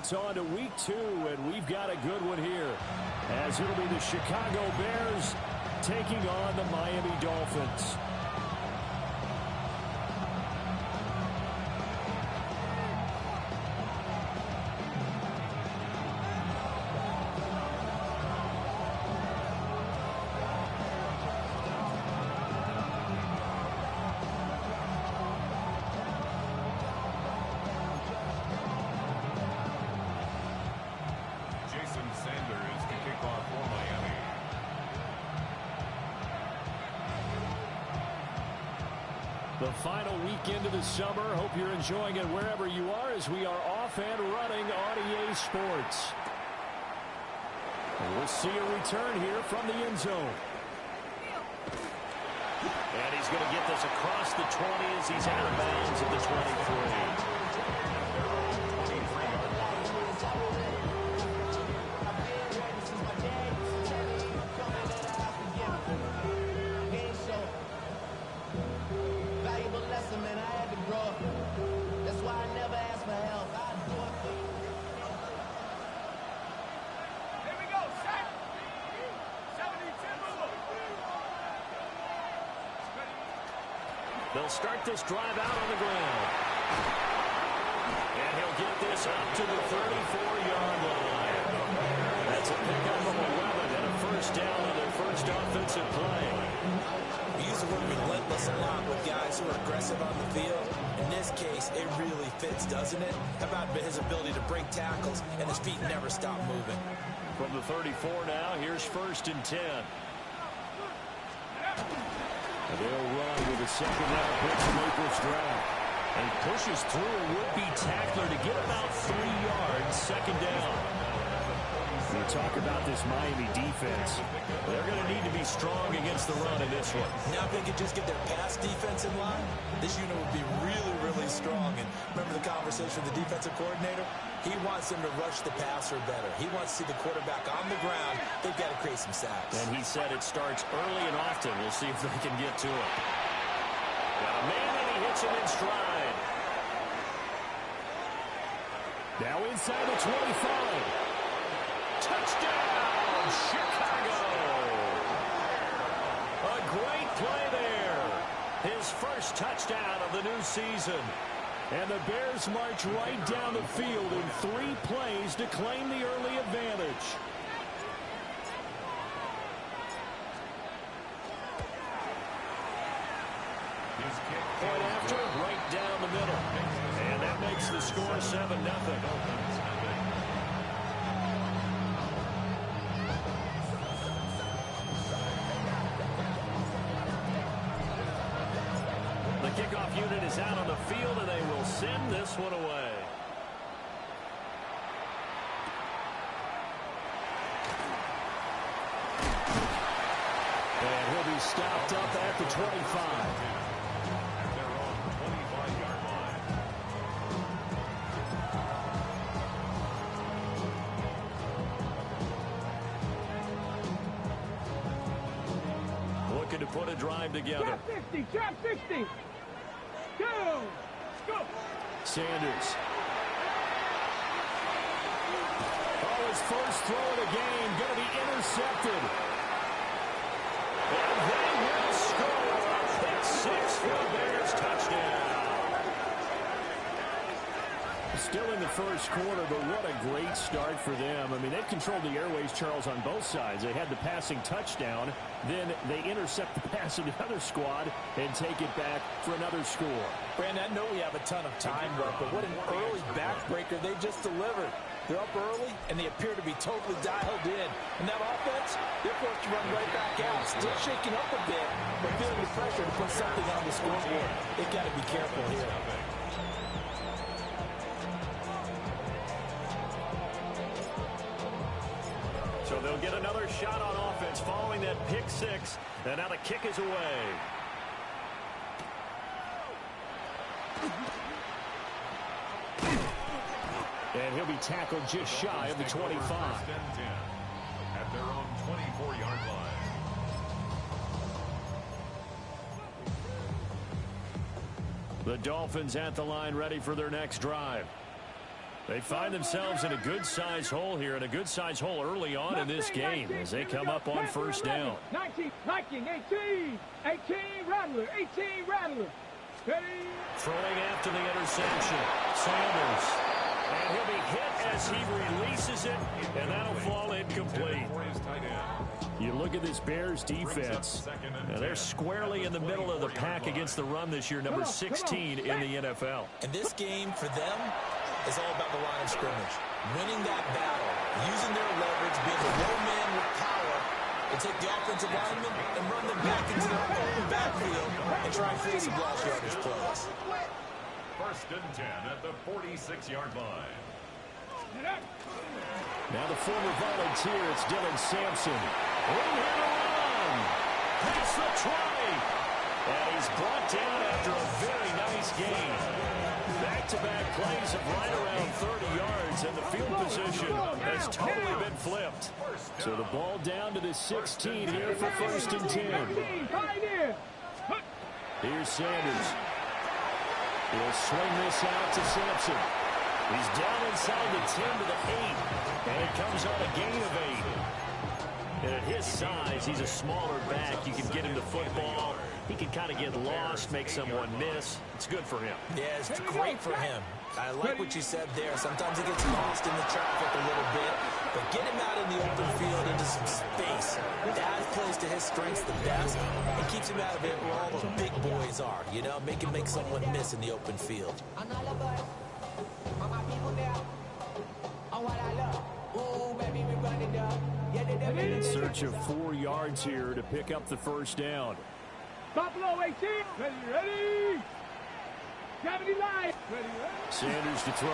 it's on to week 2, and we've got a good one here, as it'll be the Chicago Bears taking on the Miami Dolphins. The final weekend of the summer. Hope you're enjoying it wherever you are as we are off and running on EA Sports. And we'll see a return here from the end zone. And he's going to get this across the 20 as he's out of bounds at the 23. They'll start this drive out on the ground. And he'll get this up to the 34-yard line. That's a pickup of 11 and a first down on their first offensive play. We use the word relentless a lot with guys who are aggressive on the field. In this case, it really fits, doesn't it? How about his ability to break tackles and his feet never stop moving? From the 34 now, here's 1st and 10. They'll run with a second-round pick to make this drive. And pushes through a would-be tackler to get about 3 yards, second down. We talk about this Miami defense. They're going to need to be strong against the run in this one. Now if they could just get their pass defense in line, this unit would be really, really strong. And remember the conversation with the defensive coordinator? He wants them to rush the passer better. He wants to see the quarterback on the ground. They've got to create some sacks. And he said it starts early and often. We'll see if they can get to it. Got a man, and he hits him in stride. Now inside the 25. Touchdown, Chicago! A great play there. His first touchdown of the new season. And the Bears march right down the field in 3 plays to claim the early advantage. Point after, right down the middle. And that makes the score 7-0. Kickoff unit is out on the field, and they will send this one away. And he'll be stopped up at the 25. They're on the 25-yard line. Looking to put a drive together. Trap 50, trap 50. Go! Sanders. Oh, his first throw of the game going to be intercepted. And they will score a pick 6 for the Bears touchdown. Still in the first quarter, but what a great start for them. I mean, they've controlled the airways, Charles, on both sides. They had the passing touchdown. Then they intercept the pass of the other squad and take it back for another score. Brandon, I know we have a ton of time left, but what an early backbreaker they just delivered. They're up early, and they appear to be totally dialed in. And that offense, they're forced to run right back out. Still shaking up a bit, but feeling the pressure to put something on the scoreboard. They've got to be careful here. So they'll get another shot on offense following that pick 6. And now the kick is away. And he'll be tackled just shy of the 25. At their own 24-yard line. The Dolphins at the line ready for their next drive. They find themselves in a good-sized hole here, and a good-sized hole early on in this game as they come up on first down. 19, 18, Rattler, 18, Rattler. Ready? Throwing after the interception, Sanders. And he'll be hit as he releases it, and that'll fall incomplete. You look at this Bears defense. Now they're squarely in the middle of the pack against the run this year, number 16 in the NFL. And this game for them is all about the line of scrimmage. Winning that battle, using their leverage, being the low man with power, and take the offensive linemen and run them back into their own backfield and try and create some lost yardage plays. First and 10 at the 46-yard line. Now the former volunteer, it's Dylan Sampson. Room here to run. That's the try. And he's brought down after a very nice game. Back-to-back plays of right around 30 yards, and the field position has totally been flipped. So the ball down to the 16 here for first and 10. Here's Sanders. He'll swing this out to Sampson. He's down inside the 10 to the 8, and it comes on a gain of 8. And at his size, he's a smaller back. You can get him the football. He can kind of get lost, make someone miss. It's good for him. Yeah, it's great for him. I like what you said there. Sometimes he gets lost in the traffic a little bit, but get him out in the open field into some space. That plays to his strengths the best and keeps him out of it where all the big boys are. You know, make him make someone miss in the open field. In search of 4 yards here to pick up the first down. Buffalo 18. Ready. 79. Ready. Sanders to throw.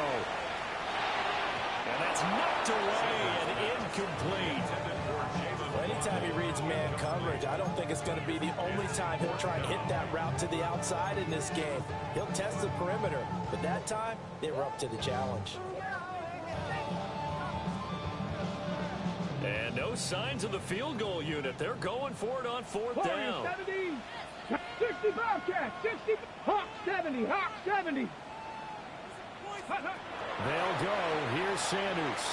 And that's knocked away and incomplete. Well, anytime he reads man coverage, I don't think it's going to be the only time he'll try and hit that route to the outside in this game. He'll test the perimeter, but that time, they were up to the challenge. And no signs of the field goal unit. They're going for it on fourth down. 70, 60 Bobcat, 60, Hawk 70, Hawk 70. They'll go. Here's Sanders.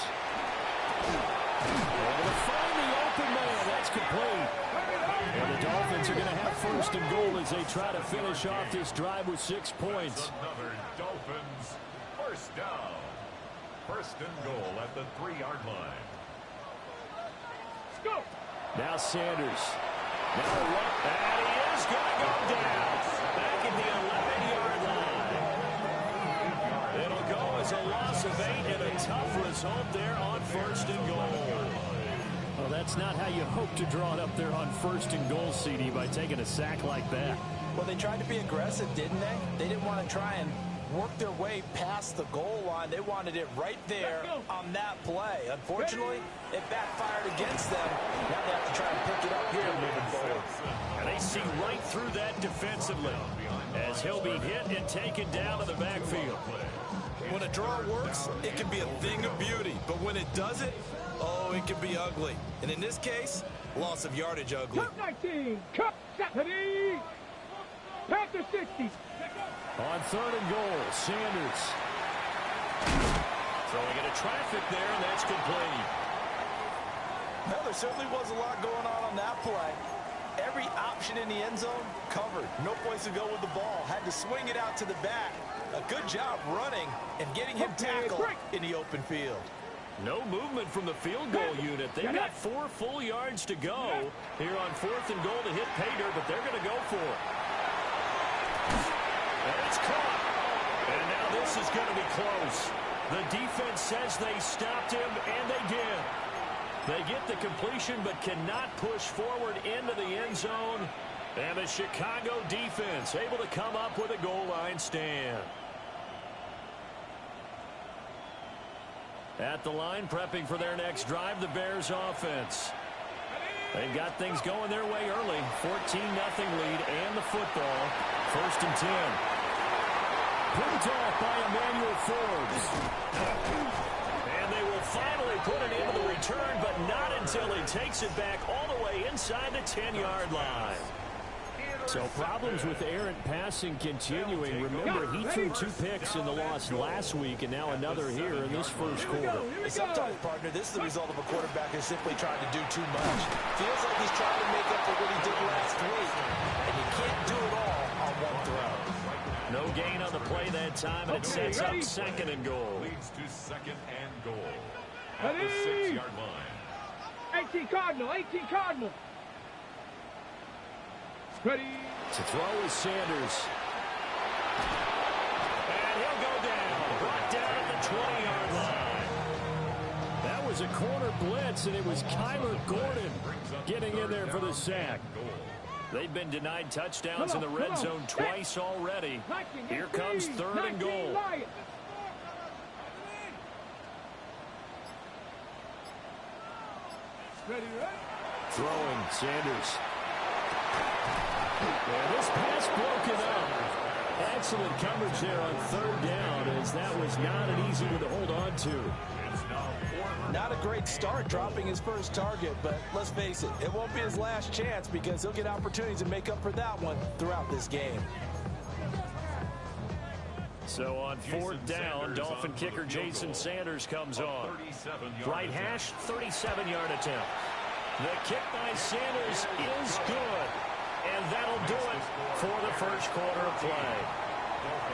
Able to find the open man. That's complete. And the Dolphins are going to have first and goal as they try to finish off this drive with 6 points. Another Dolphins first down. First and goal at the 3-yard line. Go. Now Sanders. Now what? And he is going to go down. Back at the 11-yard line. It'll go as a loss of 8 and a tough result there on first and goal. Well, that's not how you hope to draw it up there on first and goal, CD, by taking a sack like that. Well, they tried to be aggressive, didn't they? They didn't want to try and work their way past the goal line. They wanted it right there on that play. Unfortunately, it backfired against them. Now they have to try and pick it up here moving forward. And they see right through that defensively as he'll be hit and taken down to the backfield. When a draw works, it can be a thing of beauty. But when it doesn't, oh, it can be ugly. And in this case, loss of yardage ugly. Cup 19, Cup 70, Panther 60. On third and goal, Sanders. Throwing into traffic there, and that's complete. Well, there certainly was a lot going on that play. Every option in the end zone covered. No place to go with the ball. Had to swing it out to the back. A good job running and getting him tackled in the open field. No movement from the field goal unit. They've got 4 full yards to go here on fourth and goal to hit pay dirt, but they're going to go for it. And it's caught. And now this is going to be close. The defense says they stopped him, and they did. They get the completion but cannot push forward into the end zone. And the Chicago defense able to come up with a goal line stand. At the line, prepping for their next drive, the Bears offense. They've got things going their way early. 14-0 lead and the football. First and 10. Picked off by Emmanuel Forbes. And they will finally put it into the return, but not until he takes it back all the way inside the 10-yard line. So problems with errant passing continuing. Remember, he threw 2 picks in the loss last week and now another here in this first quarter. And sometimes, partner, this is the result of a quarterback who's simply trying to do too much. Feels like he's trying to make up for what he did last week, and you can't do it all on one throw. No gain on the play that time, and it sets up 2nd and goal. Leads to 2nd and goal at the 6-yard line. 18 Cardinal, 18 Cardinal. Ready. To throw is Sanders. And he'll go down. Brought down at the 20-yard line. That was a corner blitz, and it was Kyler Gordon getting in there for the sack. They've been denied touchdowns in the red zone twice already. Here comes 3rd and goal. Throwing, Sanders. And this pass broken up. Excellent coverage there on 3rd down, as that was not an easy one to hold on to. Not a great start dropping his first target, but let's face it, it won't be his last chance because he'll get opportunities to make up for that one throughout this game. So on 4th down, Dolphin kicker Jason Sanders comes on. Right hash, 37-yard attempt. The kick by Sanders is good. And that'll do it for the first quarter of play.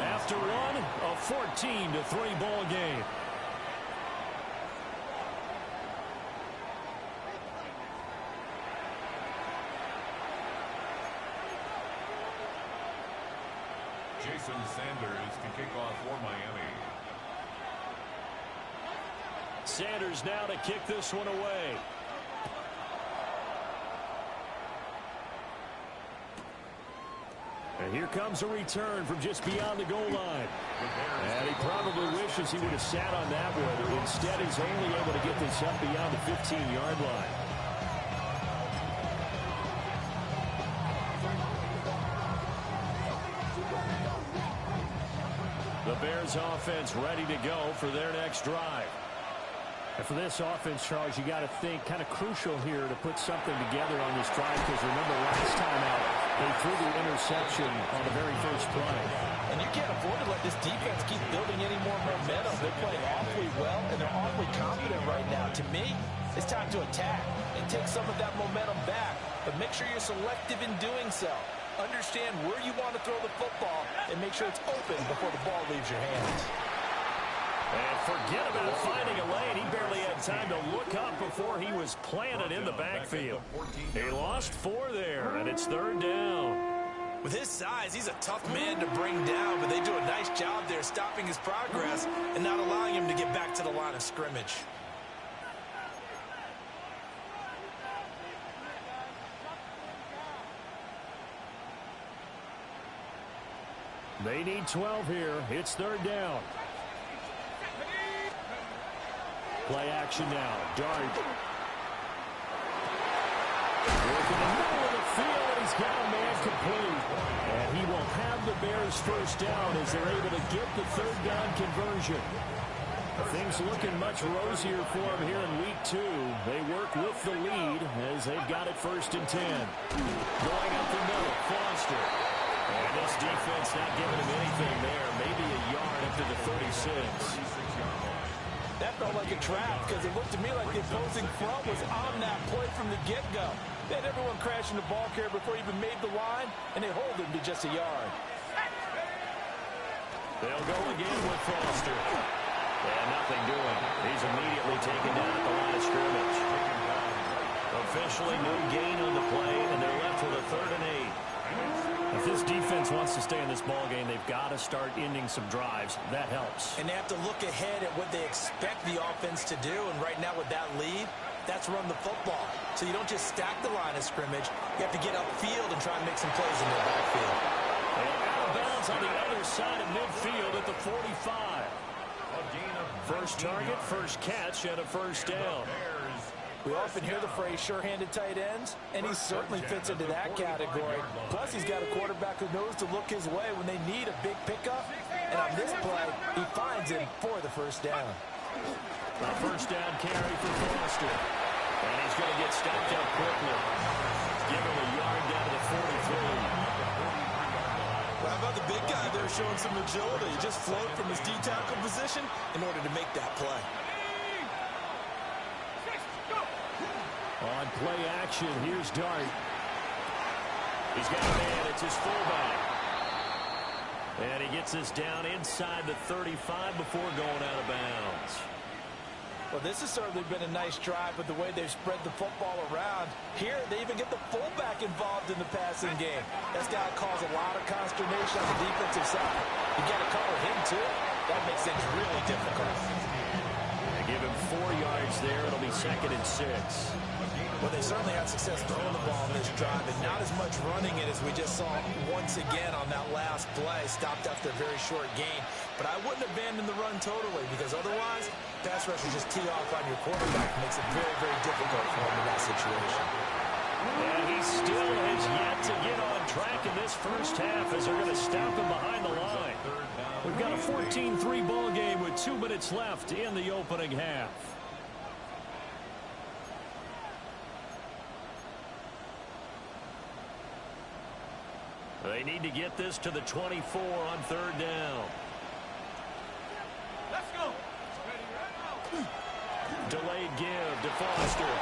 After one, a 14-3 ball game. Jason Sanders to kick off for Miami. Sanders now to kick this one away. And here comes a return from just beyond the goal line. And he probably wishes he would have sat on that one. Instead, he's only able to get this up beyond the 15-yard line. The Bears offense ready to go for their next drive. And for this offense, Charles, you got to think kind of crucial here to put something together on this drive, because remember last time out, they threw the interception on the very first play. And you can't afford to let this defense keep building any more momentum. They're playing awfully well, and they're awfully confident right now. To me, it's time to attack and take some of that momentum back, but make sure you're selective in doing so. Understand where you want to throw the football and make sure it's open before the ball leaves your hands. And forget about finding a lane. He barely had time to look up before he was planted in the backfield. He lost 4 there, and it's 3rd down. With his size, he's a tough man to bring down, but they do a nice job there stopping his progress and not allowing him to get back to the line of scrimmage. They need 12 here. It's 3rd down. Play action now. Dart. Working in the middle of the field, and he's got a man complete. And he will have the Bears first down as they're able to get the 3rd down conversion. Things looking much rosier for him here in week 2. They work with the lead as they've got it 1st and 10. Going up the middle, Foster. And this defense not giving him anything there. Maybe a yard up to the 36. That felt like a trap because it looked to me like the opposing front was on that play from the get-go. They had everyone crashing the ball carrier before he even made the line, and they hold him to just a yard. They'll go again with Foster. And nothing doing. He's immediately taken down at the line of scrimmage. Officially no gain on the play, and they're left with a 3rd and 8. If this defense wants to stay in this ball game, they've got to start ending some drives. That helps. And they have to look ahead at what they expect the offense to do. And right now with that lead, that's run the football. So you don't just stack the line of scrimmage. You have to get upfield and try and make some plays in the backfield. And out of bounds on the other side of midfield at the 45. First target, first catch, and a 1st down. We often hear the phrase sure-handed tight ends, and he certainly fits into that category. Plus, he's got a quarterback who knows to look his way when they need a big pickup. And on this play, he finds him for the 1st down. A 1st down carry for Foster. And he's going to get stopped up quickly. Give him a yard down to the 43. How about the big guy there showing some agility? He just float from his D-tackle position in order to make that play. On play action, here's Dart. He's got a man. It's his fullback. And he gets this down inside the 35 before going out of bounds. Well, this has certainly been a nice drive with the way they've spread the football around. Here, they even get the fullback involved in the passing game. That's got to cause a lot of consternation on the defensive side. You got to cover him, too. That makes things really difficult. They give him 4 yards there. It'll be 2nd and 6. Well, they certainly had success throwing the ball in this drive, and not as much running it as we just saw once again on that last play. Stopped after a very short gain. But I wouldn't abandon the run totally, because otherwise, pass rushers just tee off on your quarterback. It makes it very, very difficult for him in that situation. And he still has yet to get on track in this first half as they're going to stop him behind the line. We've got a 14-3 ball game with 2 minutes left in the opening half. They need to get this to the 24 on 3rd down. Let's go. Delayed give to Foster.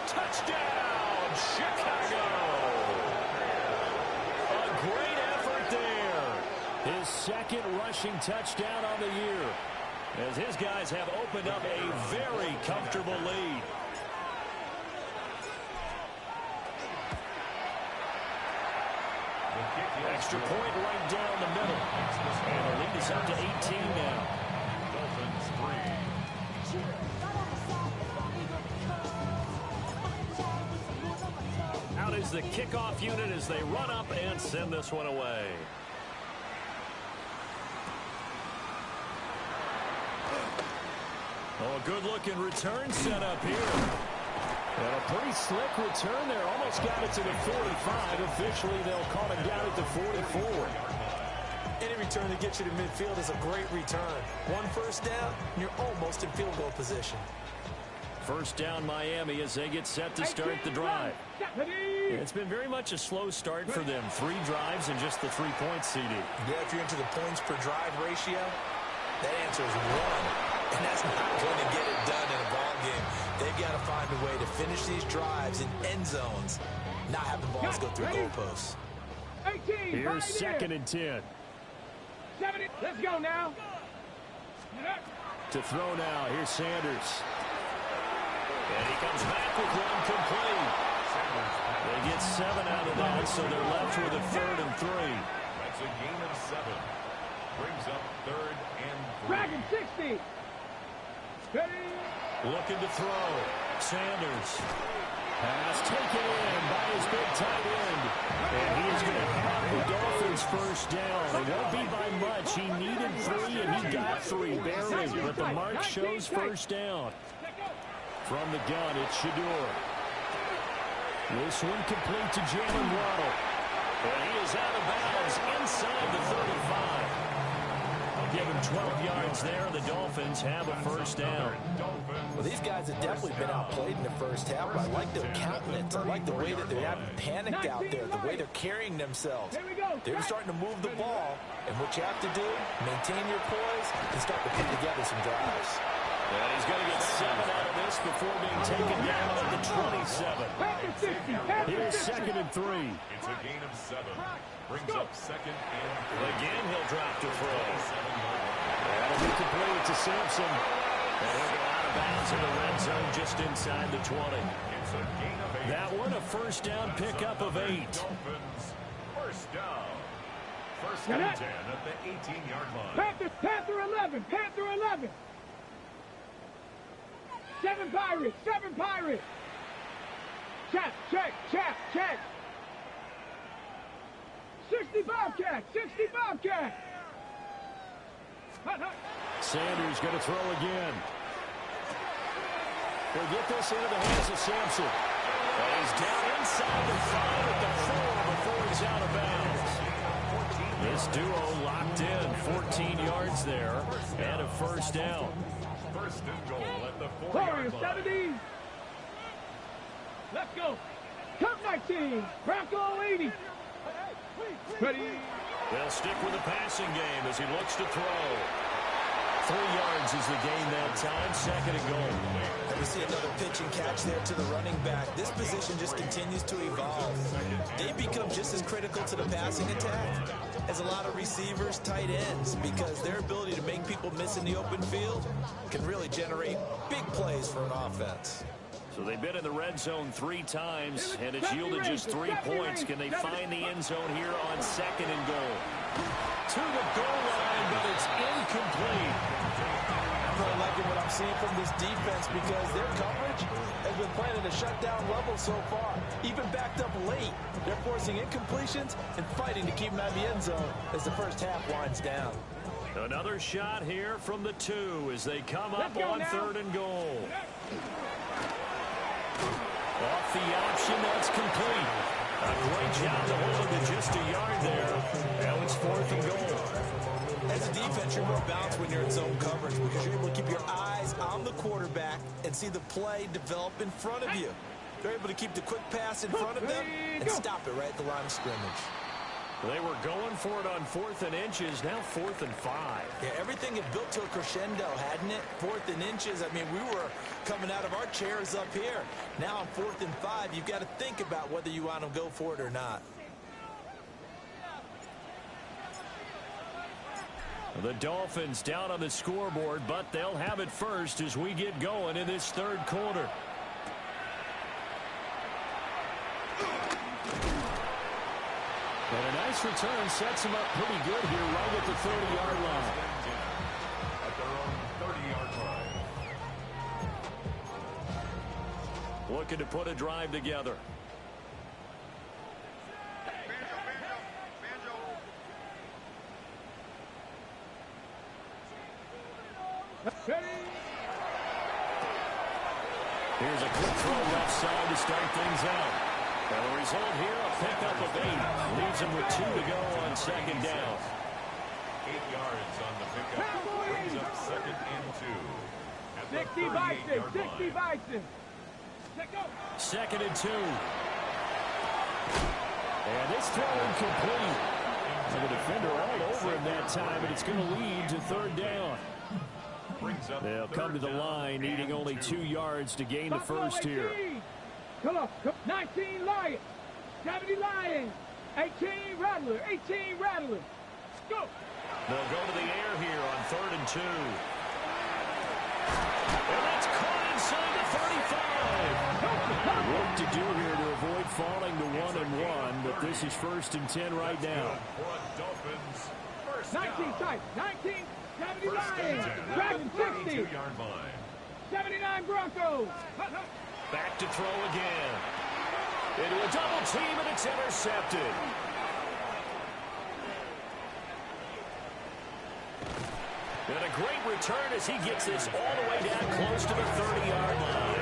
Touchdown, Chicago. A great effort there. His 2nd rushing touchdown on the year, as his guys have opened up a very comfortable lead. Extra point right down the middle. And the lead is up to 18 now. Dolphins 3. Out is the kickoff unit as they run up and send this one away. Oh, a good-looking return set up here. And a pretty slick return there. Almost got it to the 45. Officially, they'll call it down at the 44. Any return that gets you to midfield is a great return. 1 first down, and you're almost in field goal position. First down Miami as they get set to start the drive. It's been very much a slow start for them. 3 drives and just the 3-point CD. Yeah, if you're into the points per drive ratio, that answer is 1. And that's not going to get it done in a ball game. They've got to find a way to finish these drives in end zones, not have the balls go through goalposts. 18, here's 2nd and 10. 70. Let's go now. To throw now, here's Sanders. And he comes back with one complete. They get 7 out of that, so they're left with a 3rd and 3. That's a gain of 7. Brings up 3rd and 3. Dragon 60. Looking to throw. Sanders. Pass taken in by his big tight end. And he is going to have the Dolphins first down. It won't be by much. He needed 3, and he got 3, barely. But the mark shows first down. From the gun, it's Shador. This one complete to Jalen Waddle. And he is out of bounds inside the 35. Give him 12 yards there. The Dolphins have a first down. Well, these guys have definitely been outplayed in the first half, but I like their countenance. I like the way that they're not panicked out there, the way they're carrying themselves. They're starting to move the ball, and what you have to do, maintain your poise and start to put together some drives. And he's going to get 7 out of this before being taken down at the 27. Here's 2nd and 3. It's a gain of 7. Brings up 2nd and 3. Again, he'll drop to throw. That'll be complete to Sampson. And he'll go out of bounds in the red zone just inside the 20. It's a gain of 8. That one a first down pickup of 8. Dolphins first down. 1st and 10 at the 18-yard line. Panther 11. Panther 11. 7 Pirates. 7 Pirates. Check. 60 Bobcat. 60 Bobcat. Sanders going to throw again. He'll get this into the hands of Sampson. And he's down inside the 5 at the 4 before he's out of bounds. This duo locked in, 14 yards there, and a first down. First and goal at the Warriors 40-yard line. 70. Let's go. Cup 19. Bronco 80. Ready. They'll stick with the passing game as he looks to throw. 3 yards is the gain that time, second and goal. And we see another pitch and catch there to the running back. This position just continues to evolve. They become just as critical to the passing attack as a lot of receivers, tight ends, because their ability to make people miss in the open field can really generate big plays for an offense. So they've been in the red zone 3 times, and it's yielded just 3 points. Can they find the end zone here on second and goal? To the goal line, but it's incomplete. I'm really liking what I'm seeing from this defense because their coverage has been playing at a shutdown level so far. Even backed up late, they're forcing incompletions and fighting to keep them out of the end zone as the first half winds down. Another shot here from the 2 as they come up on third and goal. Off the option, that's complete. A great job to hold him to just a yard there. Now it's fourth and goal. As a defense, you're more balanced when you're in zone coverage because you're able to keep your eyes on the quarterback and see the play develop in front of you. They're able to keep the quick pass in front of them and stop it right at the line of scrimmage. They were going for it on 4th and inches, now 4th and 5. Yeah, everything had built to a crescendo, hadn't it? 4th and inches. I mean, we were coming out of our chairs up here. Now on 4th and 5, you've got to think about whether you want to go for it or not. The Dolphins down on the scoreboard, but they'll have it first as we get going in this third quarter. And a nice return sets him up pretty good here right at the 30-yard line. At their own 30-yard line. Looking to put a drive together. Here's a quick throw left side to start things out. And the result here, a pickup of 8. Leaves him with 2 to go on second down. 8 yards on the pickup. Brings up second and 2. At the 60 Bison. 38-yard 60 line. Bison. Let's go. Second and 2. And this throw incomplete. So the defender all over him that time, and it's going to lead to third down. They'll come to the line, needing only 2 yards to gain the first here. Come on. 19 Lions. 70 Lions. 18 Rattler. 18 Rattler. Go. They'll go to the air here on 3rd and 2. And that's caught inside the 35. Work to do here to avoid falling to 1-1, but this is 1st and 10 right now. 19 sight. 19. 70 Lions. Dragon 60. 79 Broncos. Back to throw again. Into a double team, and it's intercepted. And a great return as he gets this all the way down close to the 30-yard line.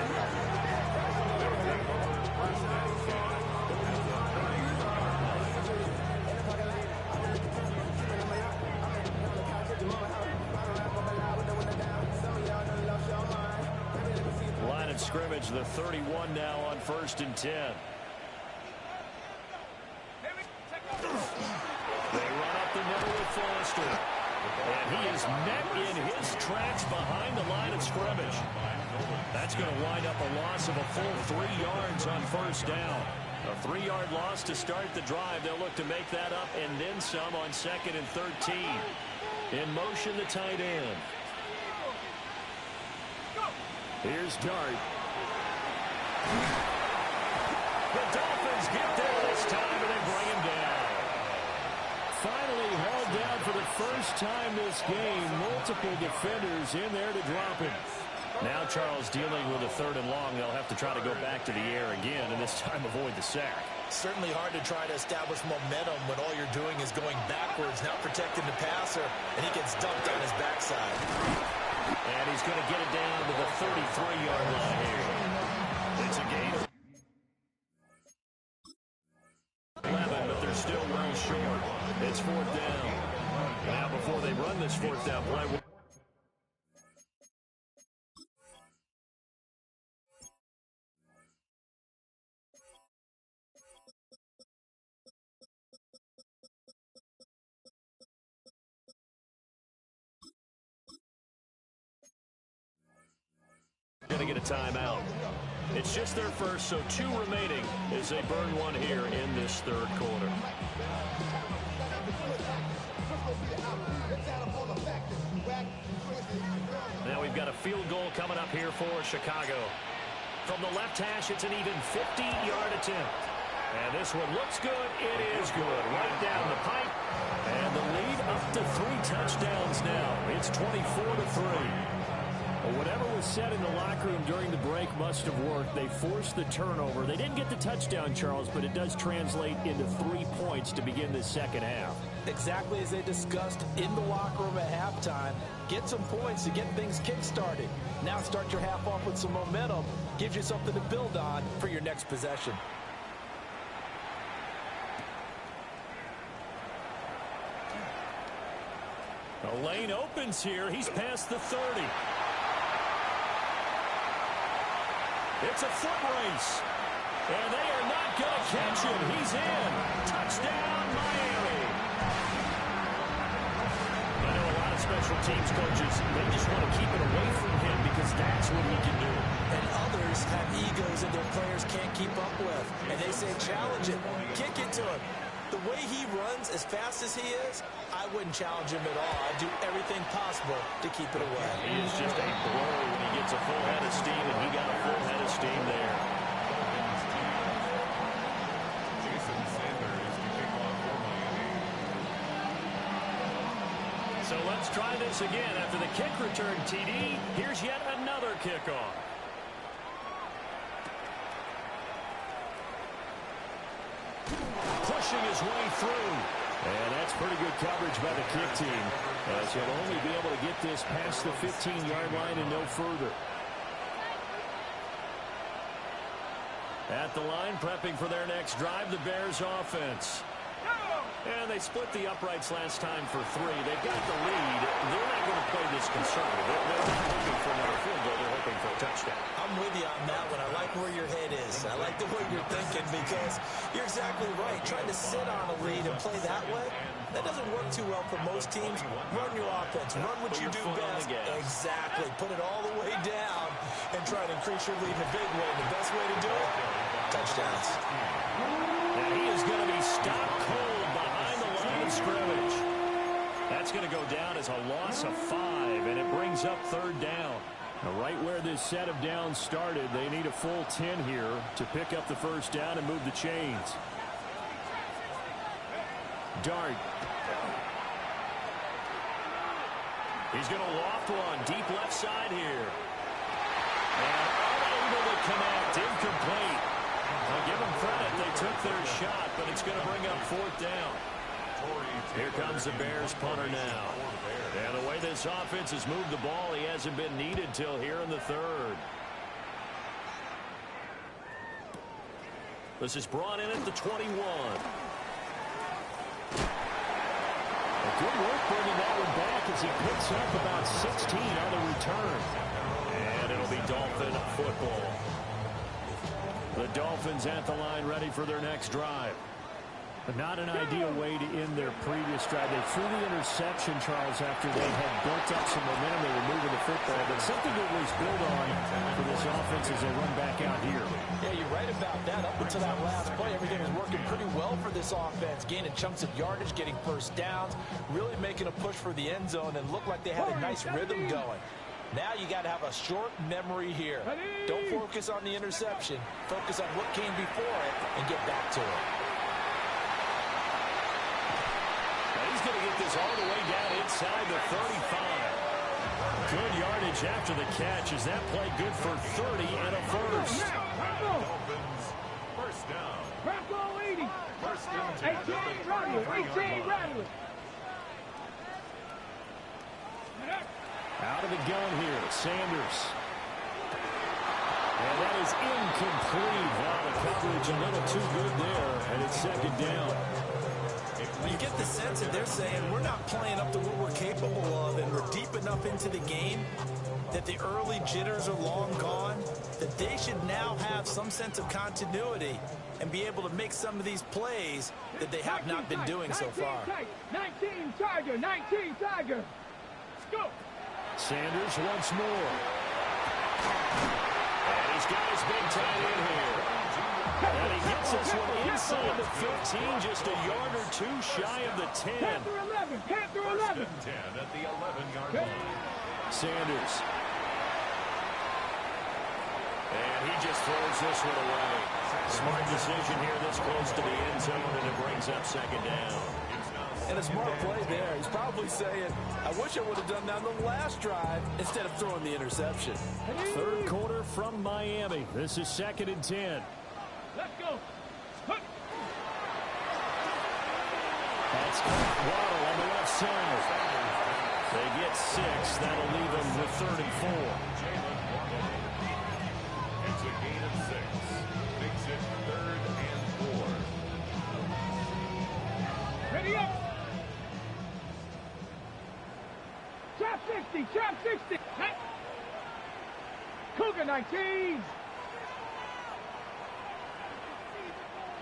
Line of scrimmage, the 31 now on 1st and 10. They run up the middle with Foster. And he is met in his tracks behind the line of scrimmage. That's going to wind up a loss of a full 3 yards on 1st down. A 3-yard loss to start the drive. They'll look to make that up and then some on 2nd and 13. In motion, the tight end. Here's Dart. The Dolphins get there this time, and they bring him down. Finally hauled down for the first time this game. Multiple defenders in there to drop him. Now Charles dealing with a 3rd and long. They'll have to try to go back to the air again, and this time avoid the sack. Certainly hard to try to establish momentum when all you're doing is going backwards, not protecting the passer, and he gets dumped on his backside. And he's going to get it down to the 33-yard line here. It's a gain of 11, but they're still well short. It's 4th down. fourth down play. Going to get a timeout. It's just their first, so 2 remaining as they burn one here in this third quarter. Now we've got a field goal coming up here for Chicago. From the left hash, it's an even 50-yard attempt. And this one looks good. It is good. Right down the pipe. And the lead up to 3 touchdowns now. It's 24-3. Well, whatever was said in the locker room during the break must have worked. They forced the turnover. They didn't get the touchdown, Charles, but it does translate into 3 points to begin the second half. Exactly as they discussed in the locker room at halftime. Get some points to get things kick-started. Now start your half off with some momentum. Gives you something to build on for your next possession. The lane opens here. He's past the 30. It's a foot race. And they are not going to catch him. He's in. Touchdown, Miami. I know a lot of special teams coaches, they just want to keep it away from him because that's what he can do. And others have egos that their players can't keep up with. And they say, challenge it. Kick it to him. The way he runs as fast as he is, I wouldn't challenge him at all. I'd do everything possible to keep it away. He is just a blow when he gets a full head of steam, and he got a full head of steam there. So let's try this again. After the kick return, TD, here's yet another kickoff. Pushing his way through. And that's pretty good coverage by the kick team, as he'll only be able to get this past the 15-yard line and no further. At the line, prepping for their next drive, the Bears offense. And they split the uprights last time for 3. They've got the lead. They're not going to play this conservative. They're not hoping for another field goal. They're hoping for a touchdown. I'm with you on that one. I like where your head is. I like the way you're thinking because you're exactly right. Trying to sit on a lead and play that way, that doesn't work too well for most teams. Run your offense. Run what you do best. Exactly. Put it all the way down and try to increase your lead in a big way. The best way to do it, touchdowns. And he is going to be stopped cold behind the line of scrimmage. That's going to go down as a loss of 5, and it brings up 3rd down. Now, right where this set of downs started, they need a full 10 here to pick up the first down and move the chains. Dart. He's going to loft one deep left side here. And unable to connect, incomplete. I'll give them credit. They took their shot, but it's going to bring up 4th down. Here comes the Bears punter now. And the way this offense has moved the ball, he hasn't been needed till here in the 3rd. This is brought in at the 21. Good work bringing that one back as he picks up about 16 on the return. And it'll be Dolphin football. The Dolphins at the line ready for their next drive. But not an ideal way to end their previous drive. They threw the interception, Charles, after they had built up some momentum. They were moving the football, but something to at least build on for this offense as they run back out here. Yeah, you're right about that. Up until that last play, everything was working pretty well for this offense. Gaining chunks of yardage, getting first downs, really making a push for the end zone, and looked like they had a nice rhythm going. Now you got to have a short memory here. Don't focus on the interception. Focus on what came before it and get back to it. He's going to get this all the way down inside the 35. Good yardage after the catch. Is that play good for 30 and a first? Dolphins, first down. Back all 80. First down. 18 Radley. Out of the gun here, Sanders. And that is incomplete. Wow, the coverage a little too good there, and it's 2nd down. You get the sense that they're saying we're not playing up to what we're capable of, and we're deep enough into the game that the early jitters are long gone, that they should now have some sense of continuity and be able to make some of these plays that they have not been doing so far. 19 Tiger, 19 Tiger. Let's go. Sanders once more. And he's got his big tight end here. And he gets this one inside the 15, just a yard or two shy of the 10. Panther 11, Panther 11. 10 at the 11-yard line. Sanders. And he just throws this one away. Smart decision here this close to the end zone, and it brings up second down. And a smart play there. He's probably saying, I wish I would have done that on the last drive instead of throwing the interception. Third quarter from Miami. This is 2nd and 10. Let's go. That's Waddle on the left side. They get 6. That'll leave them with 3rd and 4. It's a gain of 6. Makes it 3rd and 4. Ready up. Chop 60, chop 60. Cougar 19.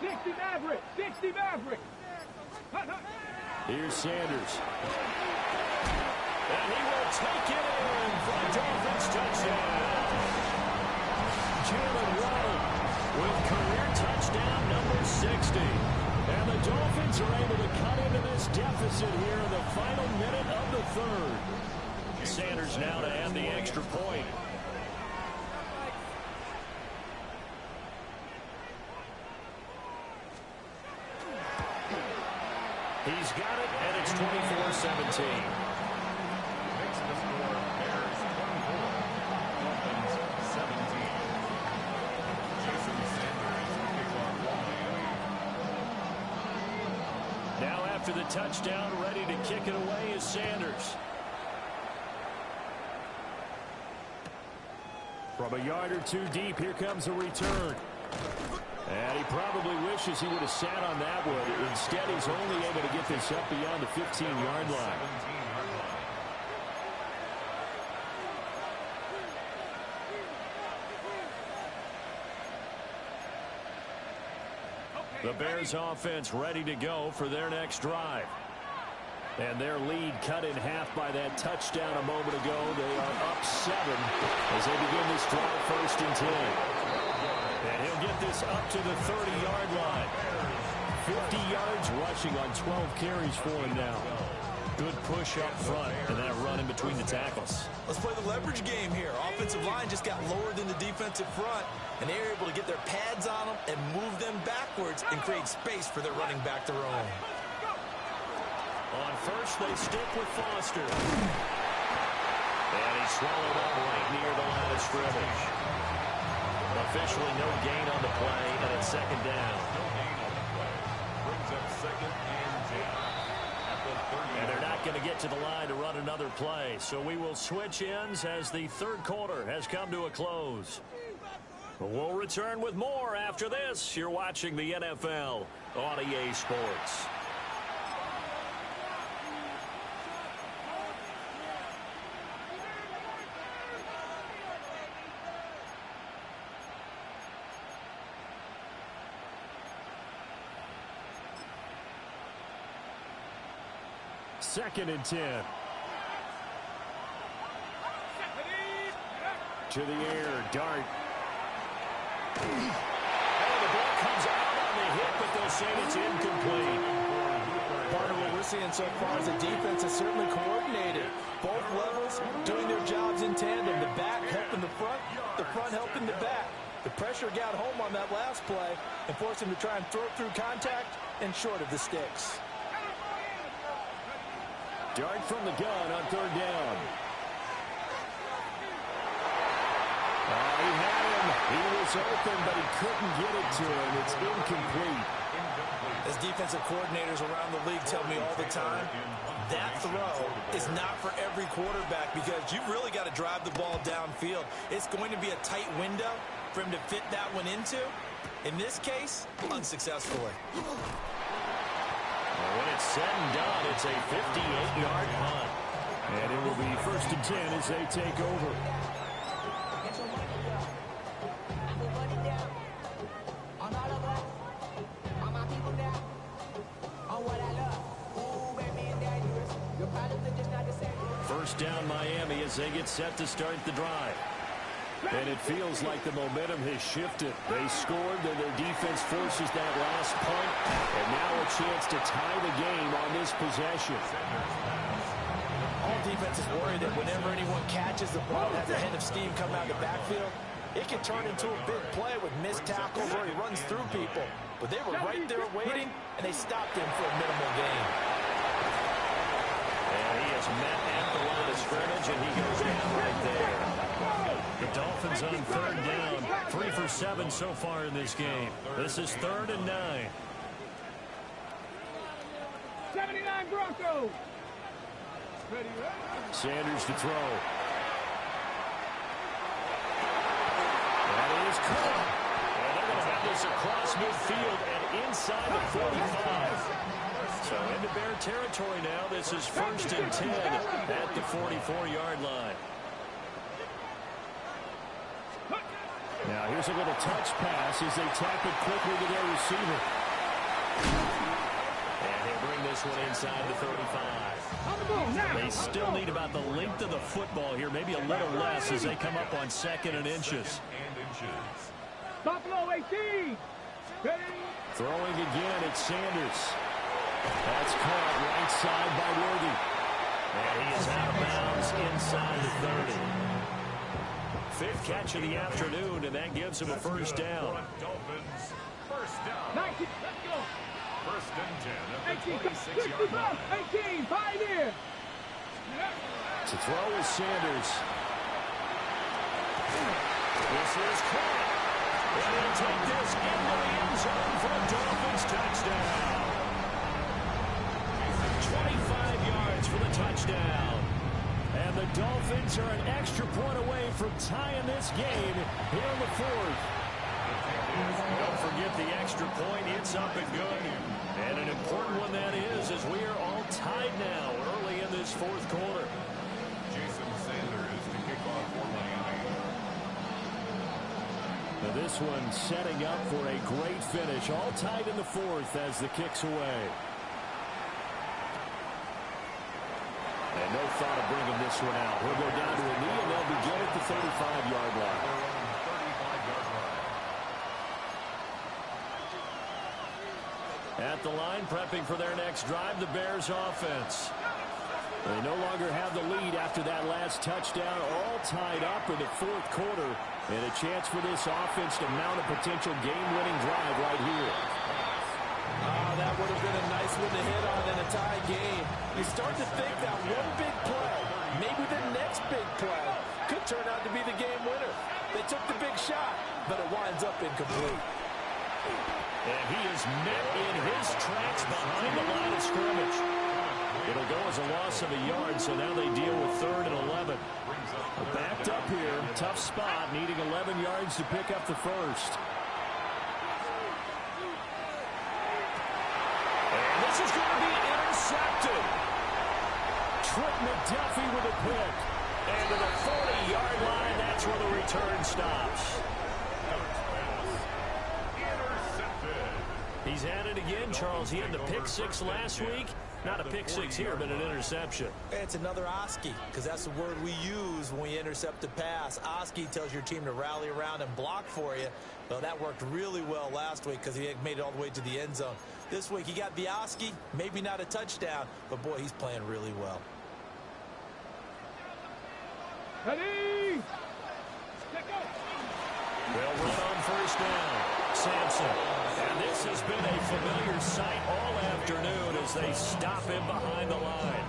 60 Maverick, 60 Maverick. Here's Sanders. And he will take it in for a Dolphins touchdown. Jalen Waddle with career touchdown number 60. And the Dolphins are able to cut into this deficit here in the final minute of the third. Sanders now to add the extra point. He's got it, and it's 24-17. Makes the score Bears 24, Dolphins 17. Jason Sanders kickoff line. Now after the touchdown, ready to kick it away is Sanders. From a yard or two deep, here comes a return. And he probably wishes he would have sat on that one. Instead, he's only able to get this up beyond the 15-yard line. 17-yard line. The Bears offense ready to go for their next drive. And their lead cut in half by that touchdown a moment ago. They are up 7 as they begin this drive 1st and 10. And he'll get this up to the 30-yard line. 50 yards rushing on 12 carries for him now. Good push up front and that run in between the tackles. Let's play the leverage game here. Offensive line just got lower than the defensive front, and they were able to get their pads on them and move them backwards and create space for their running back to roam. On first, they stick with Foster. And he's swallowed up right near the line of scrimmage. Officially no gain on the play, and it's second down. No gain on the play. Brings up 2nd and 10 at the 30. And they're not going to get to the line to run another play. So we will switch ends as the third quarter has come to a close. We'll return with more after this. You're watching the NFL on EA Sports. Second and 10. To the air, Dart. And the ball comes out on the hit, but they'll say it's incomplete. Part of what we're seeing so far is the defense is certainly coordinated. Both levels doing their jobs in tandem. The back helping the front helping the back. The pressure got home on that last play and forced him to try and throw it through contact and short of the sticks. Dart from the gun on third down. He had him. He was open, but he couldn't get it to him. It's incomplete. As defensive coordinators around the league tell me all the time, that throw is not for every quarterback because you've really got to drive the ball downfield. It's going to be a tight window for him to fit that one into. In this case, unsuccessfully. And when it's said and done, it's a 58-yard punt. And it will be 1st and 10 as they take over. First down Miami as they get set to start the drive. And it feels like the momentum has shifted. They scored, then their defense forces that last punt. And now a chance to tie the game on this possession. All defenses worry that whenever anyone catches the ball, has a head of steam come out of the backfield, it can turn into a big play with missed tackles where he runs through people. But they were right there waiting, and they stopped him for a minimal gain. And he is met at the line of scrimmage, and he goes down right there. The Dolphins on 3rd down, 3 for 7 so far in this game. This is 3rd and 9. 79 Broncos. Sanders to throw. That is caught. And they're going to have this across midfield and inside the 45. So into Bear territory now. This is 1st and 10 at the 44-yard line. Now here's a little touch pass as they tap it quickly to their receiver. And they bring this one inside the 35. They still need about the length of the football here, maybe a little less as they come up on 2nd and inches. Buffalo 18. Throwing again, it's Sanders. That's caught right side by Worthy. And he is out of bounds inside the 30. 5th catch of the afternoon, and that gives him a 1st down. Dolphins, 1st down. 19, let's go. 1st and 10 at the 18, 26-yard line. 18, Pioneer. To throw is Sanders. This is caught. And he'll take this into the end zone for a Dolphins touchdown. 25 yards for the touchdown. And the Dolphins are an extra point away from tying this game here in the 4th. Don't forget the extra point. It's up and good. And an important one that is, as we are all tied now early in this 4th quarter. Jason Sanders to kick off for Miami. Now this one setting up for a great finish. All tied in the 4th as the kick's away. And no thought of bringing this one out. He'll go down to a knee, and they'll begin at the 35-yard line. At the line, prepping for their next drive, the Bears offense. They no longer have the lead after that last touchdown, all tied up in the 4th quarter, and a chance for this offense to mount a potential game-winning drive right here. That would have been a nice one to hit on in a tie game. You start to think that one big play, maybe the next big play, could turn out to be the game winner. They took the big shot, but it winds up incomplete. And he is met in his tracks behind the line of scrimmage. It'll go as a loss of a yard, so now they deal with 3rd and 11. Backed up here, tough spot, needing 11 yards to pick up the 1st. And this is going to be intercepted. Trent McDuffie with a pick. And to the 40-yard line, that's where the return stops. He's at it again, Charles. He had the pick 6 last week. Not a pick 6 here, but an interception. It's another Oski, because that's the word we use when we intercept a pass. Oski tells your team to rally around and block for you. Well, that worked really well last week because he had made it all the way to the end zone. This week, he got the Oski, maybe not a touchdown, but boy, he's playing really well. Ready? They'll run on 1st down. Sampson. And this has been a familiar sight all afternoon as they stop him behind the line.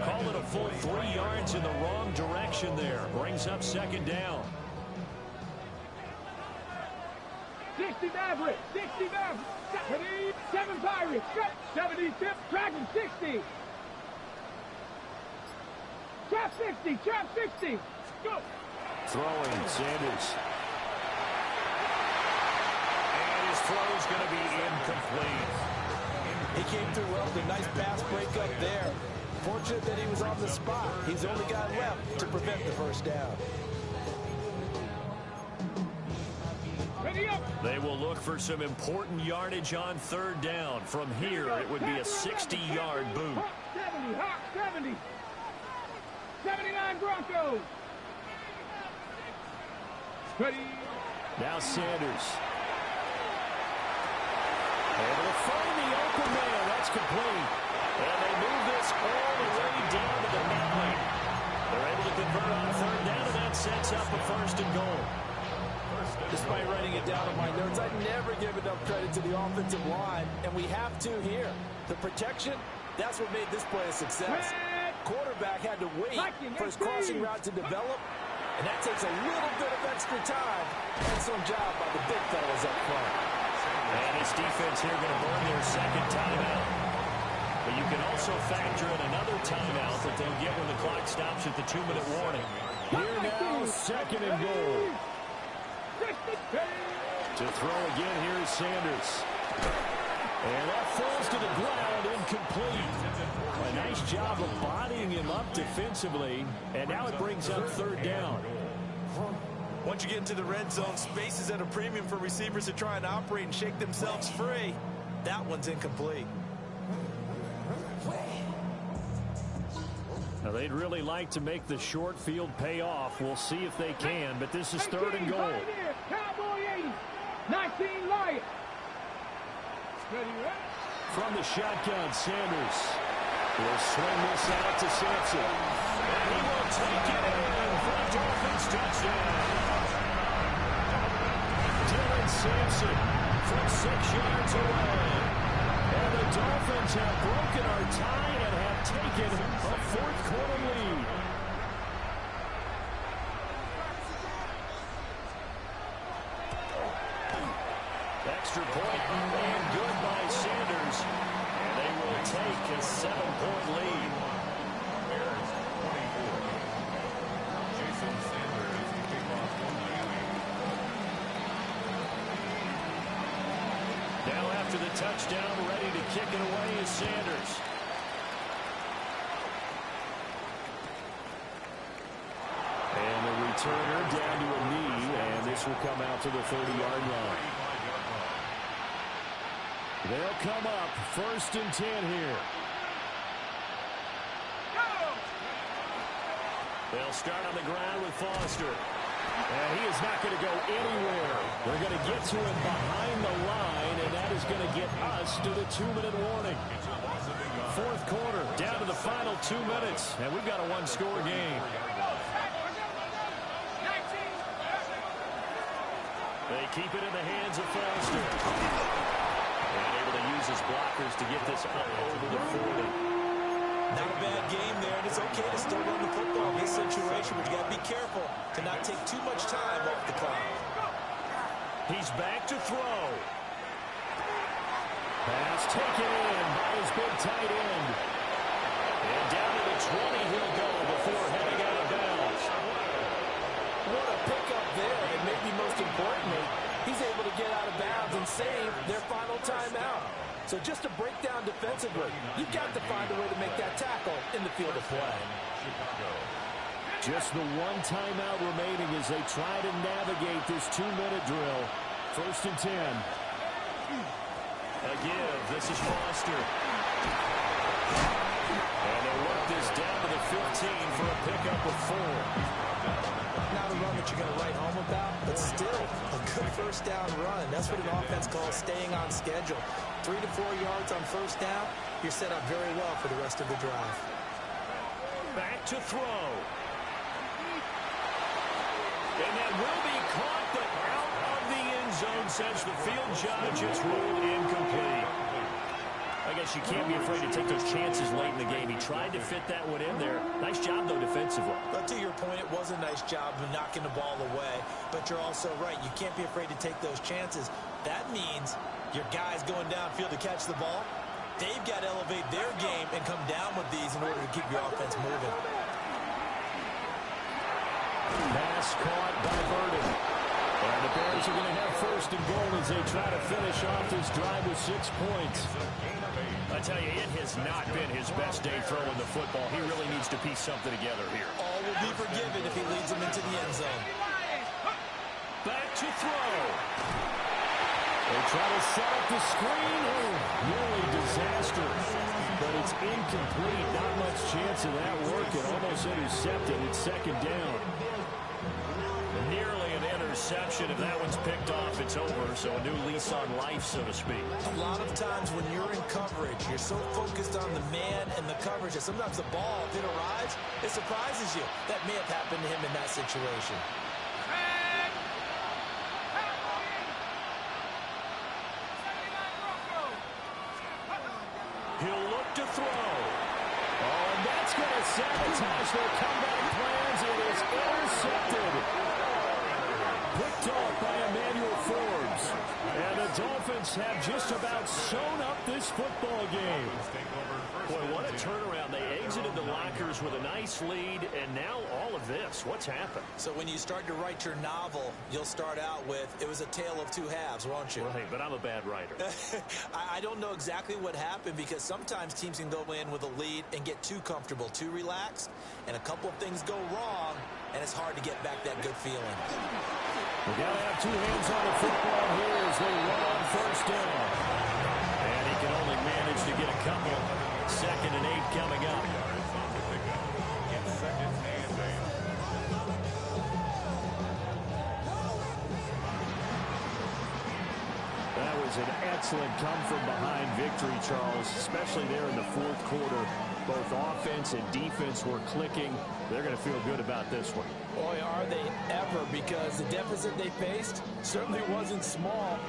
Call it a full 3 yards in the wrong direction there. Brings up 2nd down. 60 Maverick. 60 Maverick. 7 Pirates. 70 Dragon 60. Trap 60. Trap 60. Go. Throwing Sanders. And his throw is going to be incomplete. He came through well with a nice pass breakup there. Fortunate that he was on the spot. He's the only guy left to prevent the first down. They will look for some important yardage on third down. From here, it would be a 60-yard boot. Hawk 70, Hawk 70. 79 Broncos. Ready. Now Sanders. Able to find the open man. That's complete. And they move this all the way down to the 9. They're able to convert on third down, and that sets up a 1st and goal. Despite writing it down on my notes, I never give enough credit to the offensive line, and we have to here. The protection, that's what made this play a success. Quarterback had to wait for his crossing route to develop, and that takes a little bit of extra time. Excellent job by the big fellas up front. And this defense here going to burn their second timeout. But you can also factor in another timeout that they'll get when the clock stops at the 2-minute warning. Here now, 2nd and goal. To throw again, here is Sanders. And that falls to the ground, incomplete. A nice job of bodying him up defensively. And now it brings up 3rd down. Once you get into the red zone, space is at a premium for receivers to try and operate and shake themselves free. That one's incomplete. Now they'd really like to make the short field pay off. We'll see if they can, but this is 3rd and goal. Cowboy 80, 19 Lions. From the shotgun, Sanders will swing this out to Sampson. And he will take it in for a Dolphins touchdown. Dylan Sampson from 6 yards away. And the Dolphins have broken our tie and have taken a 4th quarter lead. Extra point and good by Sanders. And they will take a 7-point lead. Jason Sanders, kickoff from Miami. Now after the touchdown, ready to kick it away is Sanders. And the returner down to a knee, and this will come out to the 30-yard line. They'll come up 1st and 10 here. They'll start on the ground with Foster. And he is not going to go anywhere. They're going to get to him behind the line, and that is going to get us to the 2-minute warning. 4th quarter, down to the final 2 minutes, and we've got a 1-score game. They keep it in the hands of Foster. And able to use his blockers to get this up over the 40. Not a bad game there, and it's okay to still run the football in this situation, but you got to be careful to not take too much time off the clock. He's back to throw. Pass taken in by his big tight end. And down to the 20 he'll go before heading out of bounds. What a pickup there, and maybe most importantly, he's able to get out of bounds and save their final timeout. So just to break down defensively, you've got to find a way to make that tackle in the field of play. Just the 1 timeout remaining as they try to navigate this 2-minute drill. 1st and 10. A give. This is Foster. And they work this down to the 15 for a pickup of 4. Not a run that you're going to write home about, but still a good 1st down run. That's what an offense calls staying on schedule. 3 to 4 yards on 1st down, you're set up very well for the rest of the drive. Back to throw. And that will be caught, but out of the end zone, says the field judge. It's ruled incomplete. I guess you can't be afraid to take those chances late in the game. He tried to fit that one in there. Nice job, though, defensively. But to your point, it was a nice job of knocking the ball away. But you're also right. You can't be afraid to take those chances. That means your guys going downfield to catch the ball, they've got to elevate their game and come down with these in order to keep your offense moving. Pass caught by Burden. And the Bears are going to have first and goal as they try to finish off this drive with 6 points. I tell you, it has not been his best day throwing the football. He really needs to piece something together here. All will be forgiven if he leads them into the end zone. Back to throw. They try to set up the screen. Oh, nearly disaster. But it's incomplete. Not much chance of that working. Almost intercepted. It's second down. Nearly an interception. If that one's picked off, it's over. So a new lease on life, so to speak. A lot of times when you're in coverage, you're so focused on the man and the coverage that sometimes the ball, if it arrives, it surprises you. That may have happened to him in that situation. He'll look to throw. Oh, and that's going to sabotage their comeback plans. It is intercepted. Picked off by Emmanuel Forbes. And the Dolphins have just about sewn up this football game. Boy, what a turnaround. They exited the lockers with a nice lead, and now all of this. What's happened? So when you start to write your novel, you'll start out with, it was a tale of two halves, won't you? Right, but I'm a bad writer. I don't know exactly what happened because sometimes teams can go in with a lead and get too comfortable, too relaxed, and a couple of things go wrong, and it's hard to get back that good feeling. We got to have two hands on the football here as they run on first down. And he can only manage to get a couple. 2nd and 8 coming up. That was an excellent come-from-behind victory, Charles, especially there in the 4th quarter. Both offense and defense were clicking. They're going to feel good about this one. Boy, are they ever, because the deficit they faced certainly wasn't small.